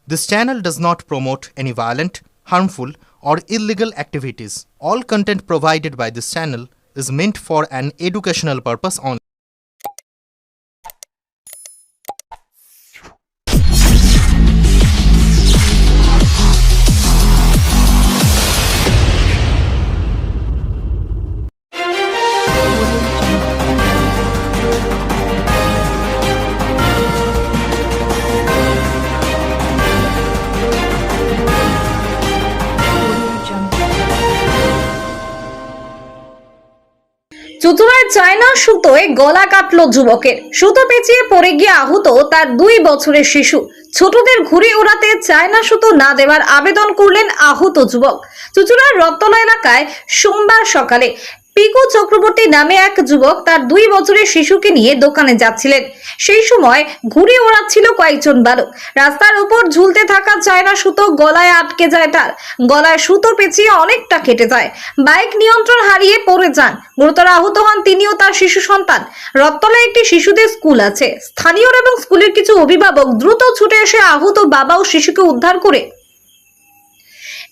This channel does not promote any violent, harmful, or illegal activities. All content provided by this channel is meant for an educational purpose only. চুচুড়ায় China সুতোয় গলা কাটলো যুবকের। সুতো পেঁচিয়ে পড়ে গিয়ে আহত তার 2 বছরের শিশু। ছোটদের ঘুরে ওড়াতে চায়না সুতো না দেওয়ার আবেদন করলেন আহত যুবক। চুচুড়ার রত্তলা এলাকায় সোমবার সকালে পিকু চক্রবর্তী নামে এক যুবক তার 2 বছরের শিশুকে নিয়ে দোকানে যাচ্ছিলেন। সেই সময় ঘুরে ওড়াচ্ছিল কয়েকজন বালক। রাস্তার উপর ঝুলতে থাকা চায়না সুতো গলায় আটকে যায় তার। গলায় সুতো পেঁচিয়ে অনেকটা কেটে যায়। বাইক নিয়ন্ত্রণ হারিয়ে পড়ে যান। গুরুতর আহত হন তিনি ও তার শিশু সন্তান। রত্তলায় একটি শিশুদের স্কুল আছে। স্থানীয়রা এবং স্কুলের কিছু অভিভাবক দ্রুত ছুটে এসে আহত বাবা ও শিশুকে উদ্ধার করে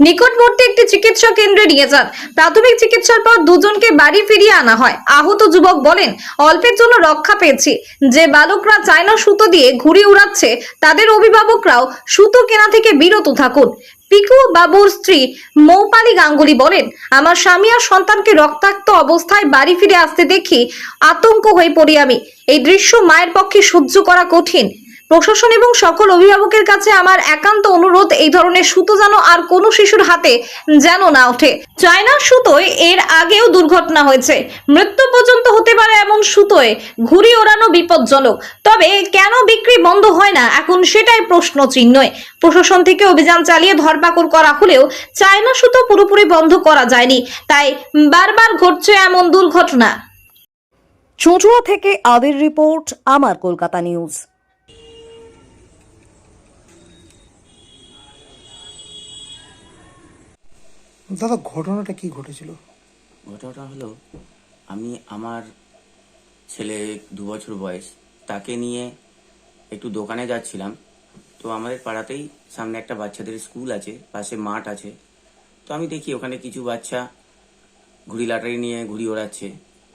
নিকটবর্তী একটি চিকিৎসা কেন্দ্রে নিয়ে যান। প্রাথমিক চিকিৎসার পর দুজনকে বাড়ি ফিরিয়ে আনা হয়। আহত যুবক বলেন, অল্পের জন্য রক্ষা পেয়েছি। যে বালকরা চায়না সুতো দিয়ে ঘুড়ি উড়াচ্ছে তাদের অভিভাবকরাও সুতো কেনা থেকে বিরত থাকুন। পিকু বাবুর স্ত্রী মৌপালি গাঙ্গুলি বলেন, আমার স্বামী আর সন্তানকে রক্তাক্ত অবস্থায় বাড়ি ফিরে আসতে দেখি আতঙ্ক হয়ে পড়ি আমি। এই দৃশ্য মায়ের পক্ষে সহ্য করা কঠিন। প্রশাসন এবং সকল অভিভাবকের কাছে আমার একান্ত অনুরোধ, এই ধরনের সুতো যেন আর কোনো শিশুর হাতে যেন না ওঠে। চায়না সুতোয় এর আগেও দুর্ঘটনা হয়েছে। মৃত্যু পর্যন্ত হতে পারে এমন সুতোয় ঘুড়ি ওড়ানো বিপজ্জনক। তবে কেন বিক্রি বন্ধ হয় না এখন সেটাই প্রশ্ন চিহ্ন। প্রশাসন থেকে অভিযান চালিয়ে ধরপাকড় করা হলেও চায়না সুতো পুরোপুরি বন্ধ করা যায়নি, তাই বারবার ঘটছে এমন দুর্ঘটনা। চুঁচুড়া থেকে আদির রিপোর্ট, আমার কলকাতা নিউজ। দাদা, ঘটনাটা কি ঘটেছিল? ঘটনাটা হলো, আমি আমার ছেলে 2 বছর বয়স, তাকে নিয়ে একটু দোকানে যাচ্ছিলাম। তো আমাদের পাড়াতেই সামনে একটা বাচ্চাদের স্কুল আছে, পাশে মাঠ আছে। তো আমি দেখি ওখানে কিছু বাচ্চা ঘুড়ি লাটারি নিয়ে ঘুড়ি ওড়াচ্ছে।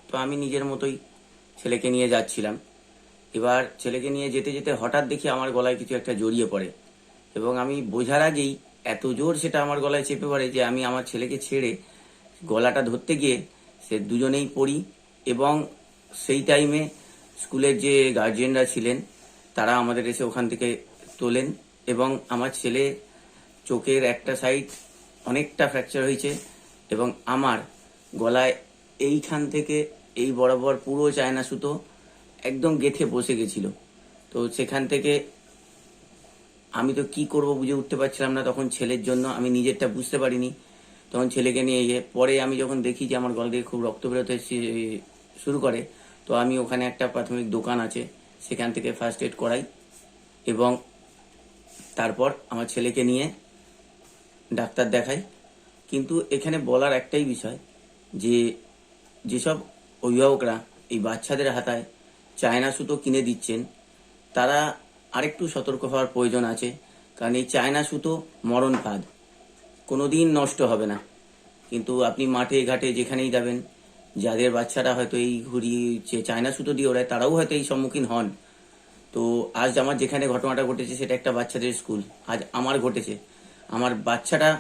তো আমি নিজের মতোই ছেলেকে নিয়ে যাচ্ছিলাম। এবার ছেলেকে নিয়ে যেতে যেতে হঠাৎ দেখি আমার গলায় কিছু একটা জড়িয়ে পড়ে, এবং আমি বোঝার আগেই এত জোর সেটা আমার গলায় চেপে পড়ে যে আমি আমার ছেলেকে ছেড়ে গলাটা ধরতে গিয়ে সে দুজনেই পড়ি। এবং সেই টাইমে স্কুলের যে গার্জিয়ানরা ছিলেন তারা আমাদের এসে ওখান থেকে তোলেন, এবং আমার ছেলে চোখের একটা সাইড অনেকটা ফ্র্যাকচার হয়েছে, এবং আমার গলায় এইখান থেকে এই বরাবর পুরো চায়না সুতো একদম গেঁথে বসে গেছিল। তো সেখান থেকে আমি তো কি করব বুঝে উঠতে পারছিলাম না। তখন ছেলের জন্য আমি নিজেরটা বুঝতে পারিনি। তখন ছেলেকে নিয়ে পরে আমি যখন দেখি যে আমার গলা থেকে খুব রক্ত বেরোতে শুরু করে, তো আমি ওখানে একটা প্রাথমিক দোকান আছে, সেখান থেকে ফার্স্ট এড করাই, এবং তারপর আমার ছেলেকে নিয়ে ডাক্তার দেখাই। কিন্তু এখানে বলার একটাই বিষয়, যে যেসব অভিভাবকরা এই বাচ্চাদের হাতায় চায়না সুতো কিনে দিচ্ছেন তারা আরেকটু সতর্ক হওয়ার প্রয়োজন আছে। কারণ এই চায়না সুতো মরণ ফাঁদ, কোনোদিন নষ্ট হবে না। কিন্তু আপনি মাঠে ঘাটে যেখানেই যাবেন, যাদের বাচ্চারা হয়তো এই ঘুড়ি চায়না সুতো দিয়ে ওড়ায় তারাও হয়তো এই সম্মুখীন হন। তো আজ আমার যেখানে ঘটনাটা ঘটেছে সেটা একটা বাচ্চাদের স্কুল, আজ আমার ঘটেছে। আমার বাচ্চাটা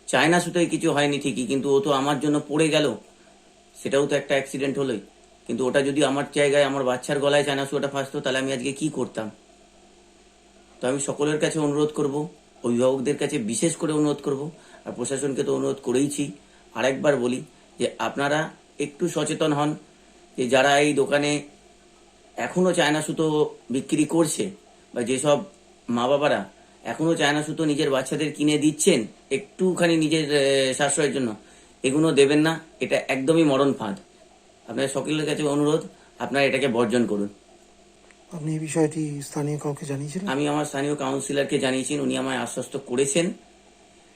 চায়না সুতোয় কিছু হয়নি ঠিকই, কিন্তু ও তো আমার জন্য পড়ে গেল, সেটাও তো একটা অ্যাক্সিডেন্ট হলোই। কিন্তু ওটা যদি আমার জায়গায় আমার বাচ্চার গলায় চায়না সুতোটা ফাঁসতো তাহলে আমি আজকে কি করতাম? তো আমি সকলের কাছে অনুরোধ করব, অভিভাবকদের কাছে বিশেষ করে অনুরোধ করব, আর প্রশাসনকে তো অনুরোধ করেইছি। আরেকবার বলি যে আপনারা একটু সচেতন হন, যে যারা এই দোকানে এখনো চায়না সুতো বিক্রি করছে, বা যেসব মা বাবারা এখনো চায়না সুতো নিজের বাচ্চাদের কিনে দিচ্ছেন একটুখানি নিজের সাশ্রয়ের জন্য, এগুলো দেবেন না। এটা একদমই মরণ ফাঁদ। আপনাদের সকলের কাছে অনুরোধ, আপনারা এটাকে বর্জন করুন। আপনি এই বিষয়টি স্থানীয় কাউকে জানিয়েছিলেন? আমি আমার স্থানীয় কাউন্সিলরকে জানিয়েছি, উনি আমায় আশ্বস্ত করেছেন।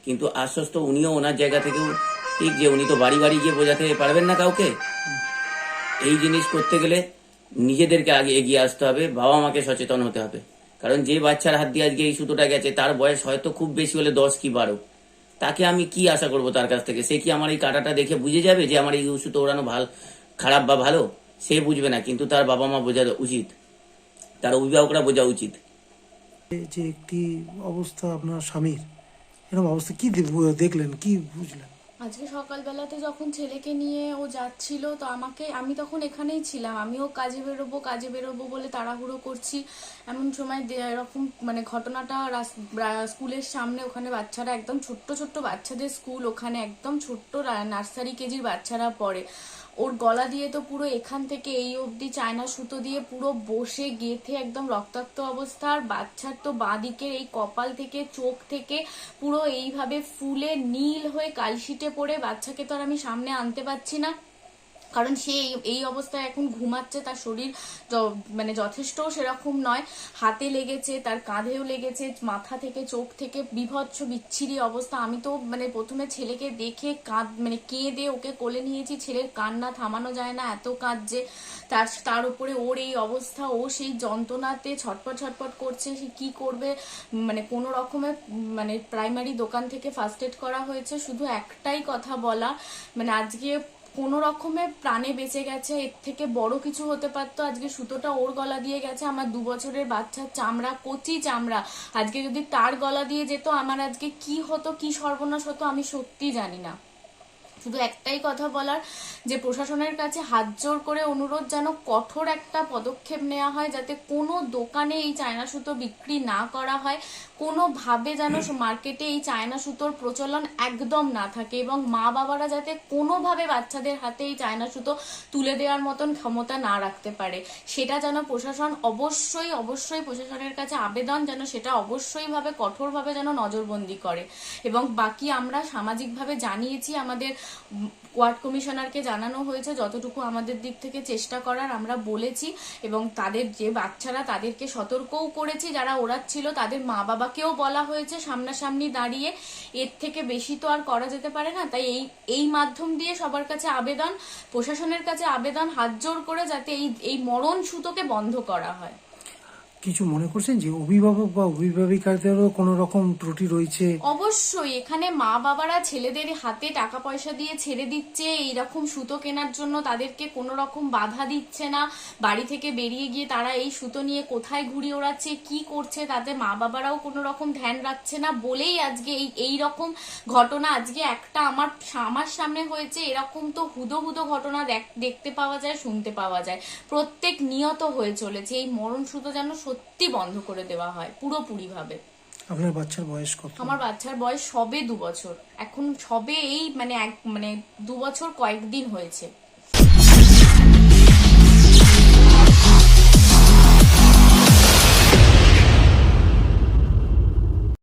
কিন্তু আশ্বস্ত উনিও ওনার জায়গা থেকেও ঠিক, যে উনি তো বাড়ি বাড়ি গিয়ে বোঝাতে পারবেন না কাউকে। এই জিনিস করতে গেলে নিজেদেরকে আগে এগিয়ে আসতে হবে, বাবা মাকে সচেতন হতে হবে। কারণ যে বাচ্চার হাত দিয়ে আজকে এই সুতোটা গেছে তার বয়স হয়তো খুব বেশি হলে 10 কি 12, তাকে আমি কি আশা করব তার কাছ থেকে? সে কি আমার এই কাঁটাটা দেখে বুঝে যাবে যে আমার এই সুতো ওড়ানো খারাপ বা ভালো? সে বুঝবে না, কিন্তু তার বাবা মা বোঝা উচিত, তার অভিভাবকরা বোঝা উচিত। যে একটি অবস্থা আপনার স্বামীর, এরকম অবস্থা কি দেখলেন, কি বুঝলেন? আজকে সকালবেলাতে যখন ছেলেকে নিয়ে ও যাচ্ছিল, তো আমি তখন এখানেই ছিলাম। আমিও কাজে বেরোবো বলে তাড়াহুড়ো করছি। এমন সময় এরকম মানে ঘটনাটা স্কুলের সামনে, ওখানে বাচ্চারা একদম ছোট্ট ছোট্ট বাচ্চাদের স্কুল, ওখানে একদম ছোট্ট নার্সারি কেজির বাচ্চারা পড়ে। ওর গলা দিয়ে তো পুরো এখান থেকে এই অবধি চায়না সুতো দিয়ে পুরো বসে গেঁথে একদম রক্তাক্ত অবস্থা। আর বাচ্চার তো বাঁদিকের এই কপাল থেকে চোখ থেকে পুরো এইভাবে ফুলে নীল হয়ে কালশিটে পড়ে। বাচ্চাকে তো আর আমি সামনে আনতে পারছি না, কারণ সে এই অবস্থায় এখন ঘুমাচ্ছে, তার শরীর মানে যথেষ্ট সেরকম নয়। হাতে লেগেছে, তার কাঁধেও লেগেছে, মাথা থেকে চোখ থেকে বিভৎস বিচ্ছিরি অবস্থা। আমি তো মানে প্রথমে ছেলেকে দেখে মানে কেঁদে ওকে কোলে নিয়েছি। ছেলের কান্না থামানো যায় না, এত কাঁদছে। তার উপরে ওর এই অবস্থা, ও সেই যন্ত্রণাতে ছটপট করছে। সে কি করবে, মানে কোনো রকমের মানে প্রাইমারি দোকান থেকে ফার্স্ট এড করা হয়েছে। শুধু একটাই কথা বলা, মানে আজকে কোনো রকমে প্রাণে বেঁচে গেছে, এর থেকে বড় কিছু হতে পারতো। আজকে সুতোটা ওর গলা দিয়ে গেছে, আমার 2 বছরের বাচ্চার চামড়া, কচি চামড়া। আজকে যদি তার গলা দিয়ে যেত, আমার আজকে কি হতো, কি সর্বনাশ হতো আমি সত্যি জানি না। শুধু একটাই কথা বলার, যে প্রশাসনের কাছে হাত জোর করে অনুরোধ, যেন কঠোর একটা পদক্ষেপ নেওয়া হয়, যাতে কোনো দোকানে এই চায়না সুতো বিক্রি না করা হয়। কোনোভাবে যেন মার্কেটে এই চায়না সুতোর প্রচলন একদম না থাকে, এবং মা বাবারা যাতে কোনোভাবে বাচ্চাদের হাতে এই চায়না সুতো তুলে দেওয়ার মতন ক্ষমতা না রাখতে পারে। সেটা যেন প্রশাসন অবশ্যই প্রশাসনের কাছে আবেদন, যেন সেটা অবশ্যই ভাবে কঠোরভাবে যেন নজরবন্দি করে। এবং বাকি আমরা সামাজিকভাবে জানিয়েছি, আমাদের ওয়ার্ড কমিশনারকে জানানো হয়েছে, যতটুকু আমাদের দিক থেকে চেষ্টা করার আমরা বলেছি। এবং তাদের যে বাচ্চারা, তাদেরকে সতর্কও করেছি, যারা ওড়াচ্ছিল তাদের মা বাবাকেও বলা হয়েছে সামনাসামনি দাঁড়িয়ে। এর থেকে বেশি তো আর করা যেতে পারে না। তাই এই মাধ্যম দিয়ে সবার কাছে আবেদন, প্রশাসনের কাছে আবেদন, হাত জোর করে যাতে এই মরণ সুতোকে বন্ধ করা হয়। কিছু মনে করছেন যে অভিভাবক বা অভিভাবিকাদেরও কোনো রকম ত্রুটি রয়েছে? অবশ্যই এখানে মা বাবারা ছেলেদের হাতে টাকা পয়সা দিয়ে ছেড়ে দিচ্ছে এইরকম সুতো কেনার জন্য, তাদেরকে কোনো রকম বাধা দিচ্ছে না। বাড়ি থেকে বেরিয়ে গিয়ে তারা এই সুতো নিয়ে কোথায় ঘুরে ওড়াচ্ছে, কি করছে, তাতে মা বাবারাও কোনো রকম ধ্যান রাখছে না বলেই আজকে এই রকম ঘটনা আজকে একটা আমার সামনে হয়েছে। এরকম তো হুদো ঘটনা দেখতে পাওয়া যায়, শুনতে পাওয়া যায়, প্রত্যেক নিয়ত হয়ে চলেছে। এই মরণ সুতো যেন সত্যি বন্ধ করে দেওয়া হয় পুরোপুরি ভাবে। আপনার বাচ্চার বয়স কত? আমার বাচ্চার বয়স সবে 2 বছর, এখন সবে এই মানে 2 বছর কয়েকদিন হয়েছে।